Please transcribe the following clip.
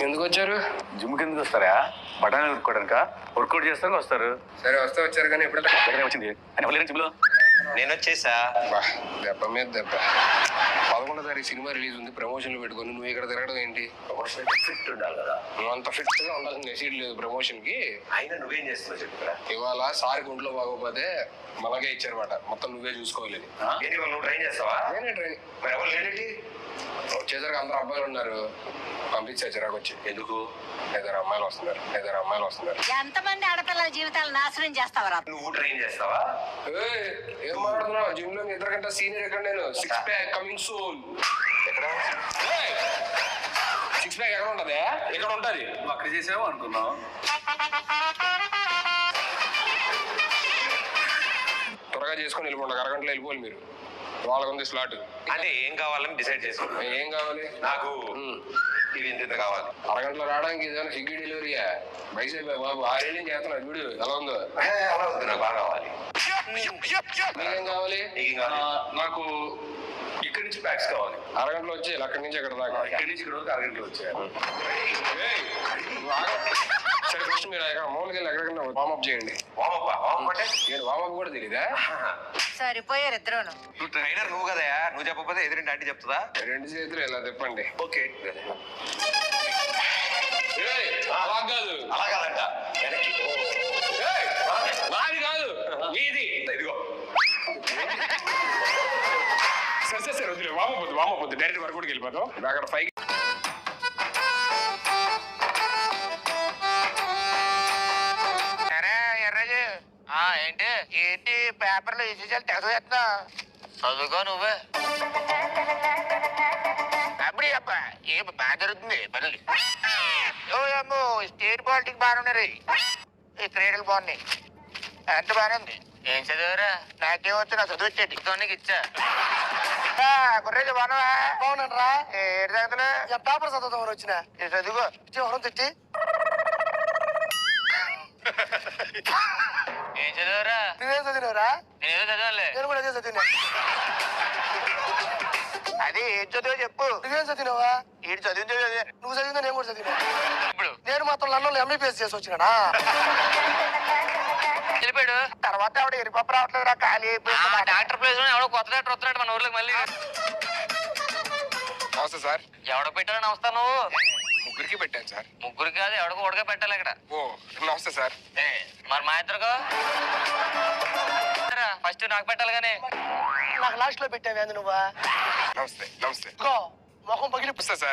ఎందుకు వచ్చారు? జిమ్ కిందకి వస్తారా? బఠానీ ఉరుక్కోవడానిక? వర్కౌట్ చేస్తానికి వస్తారు. సరే వస్తే వచ్చారు కానీ ఎప్పుడైనా వచ్చింది అని జిమ్ లో నేను వచ్చేసా. దెబ్బ మీద దెబ్బ. 11వ తారీఖు సినిమా రిలీజ్ ఉంది, ప్రమోషన్లు పెట్టుకుని నువ్వు ఇక్కడ తిరగడం ఏంటి? ప్రమోషన్ ఫిట్ ఉండాలి కదా. నువ్వు అంత ఫిట్ గా ఉండాల్సిన నెసీడ్ లేదు ప్రమోషన్ కి. అయినా నువ్వేం చేస్తున్నావు చెప్పురా. ఇవాళ సార్కి ఒంట్లో బాగోపోతే మనకే ఇచ్చారన్నమాట, మొత్తం నువ్వే చూసుకోవాలి. ఏంటి వాళ్ళు నువ్వు ట్రైన్ చేస్తావా? నేనే ట్రైన్. మరి ఎవరు లేడేంటి? వచ్చేసరికి అందరూ అబ్బాయిలు ఉన్నారు, పంపించా చిరాకు వచ్చి. ఎందుకు? 5 అమ్మాయిలు వస్తున్నారు. ఎంతమంది ఆడపిల్లల జీవితాలు నాశనం చేస్తావరా? నువ్వు ట్రైన్ చేస్తావా? ఏం మాట్లాడుతున్నావు? జిమ్ లో మీ ఇద్దరు కంటే సీనియర్ ఎక్కడ? నేను 6 ప్యాక్ కమింగ్ సూన్. ఎక్కడ 6 ప్యాక్ ఎక్కడ ఉంటది? ఇక్కడ ఉంటది. నువ్వు అక్కడ చేసావు అనుకున్నావు. త్వరగా చేసుకొని వెళ్ళిపోండి, అరగంటలో వెళ్ళిపోవాలి మీరు. వాళ్ళకుంది స్లాట్. అంటే ఏం కావాలని డిసైడ్ చేసుకున్నా. ఏం కావాలి? నాకు ఇది ఇంత కావాలి. అరగంటలో రావడానికి ఏదైనా స్విగ్గీ డెలివరీయా? బైసే బాబు 6 ఏళ్ళు చేస్తున్నాడు వీడు, ఎలా ఉందో? అలా వద్దు, నాకు బాగా కావాలి. మీకేం కావాలి? నీకేం కావాలి? నాకు ఇక్కడి నుంచి ప్యాక్స్ కావాలి. అరగంటలో వచ్చి అక్కడి నుంచి అక్కడ దాకా. ఇక్కడి నుంచి ఇక్కడ వరకు అరగంటలో వచ్చాను. సరే ఫస్ట్ మీరు మామూలుగా వెళ్ళి ఎక్కడికన్నా వార్మప్ చేయండి. వామప్ అంటే నేను వార్మప్ కూడా తెలీదా? సరిపోయారు ఇద్దరును. నువ్వు ట్రైనర్ నువ్వు కదా, నువ్వు చెప్పకపోతే ఎదురింటి ఆంటీ చెప్తుందా? 2 చేతులు ఇలా తిప్పండి. ఓకే. అలా కాదు, అలా కాదంట, వెనక్కి. నాది కాదు మీది. ఇదిగో సరే వద్దులే, వామపోద్దు డైరెక్ట్ వరకు కూడా వెళ్ళిపోతాం. అక్కడ 5 ఏంటి ఏంటి పేపర్లో విశేషాలు తెగచేస్తున్నా? చదువుకో నువ్వే. అప్పుడే అబ్బా ఏం బాగా జరుగుతుంది పనులు. ఏమో స్టేట్ పాలిటిక్స్ బాగున్నారు, ఈ క్రీడలు బాగున్నాయి, అంత బాగానే ఉంది. ఏం చదివారా? నాకేమొచ్చు, నా చదువు వచ్చేది నీకు ఇచ్చా. కుర్రేది బాగున్నావా? బాగున్నాను రా. ఏడు సంగతులు? పేపర్ చదువుతామని వచ్చిన. చదువుకో ఎవరం తెచ్చి. ఏం చదివారా? నువ్వేం చదివినవరా? నేనేదో చదవాలి. నేను కూడా అదే చదివినా. అదే ఏం చదివో చెప్పు. నువ్వేం చదివినావా? ఏడు చదివిందో చదివా. నువ్వు చదివిందా? నేను కూడా చదివినా. ఇప్పుడు నేను మాత్రం లండన్లో ఎంబీబీఎస్ చేసి వచ్చినా. వెళ్ళిపోయాడు. తర్వాత ఆవిడ ఎరిపప్పు రావట్లేదు రా, ఖాళీ అయిపోయింది. డాక్టర్ ప్లేస్ లో ఎవడో కొత్త డాక్టర్ వస్తున్నాడు మన ఊర్లోకి మళ్ళీ. నమస్తే సార్. ఎవడో పెట్టాలని వస్తా నువ్వు? ముగ్గురికి పెట్టాను సార్. ముగ్గురు కాదు, ఎవడికో ఉడక పెట్టాలి ఇక్కడ. ఓ నమస్తే సార్. మరి మా ఇద్దరుకో ఫస్ట్ నాకు పెట్టాలి కానీ. నాకు లాస్ట్ లో పెట్టావు నువ్వా? నమస్తే. ముఖం పగిలి సార్.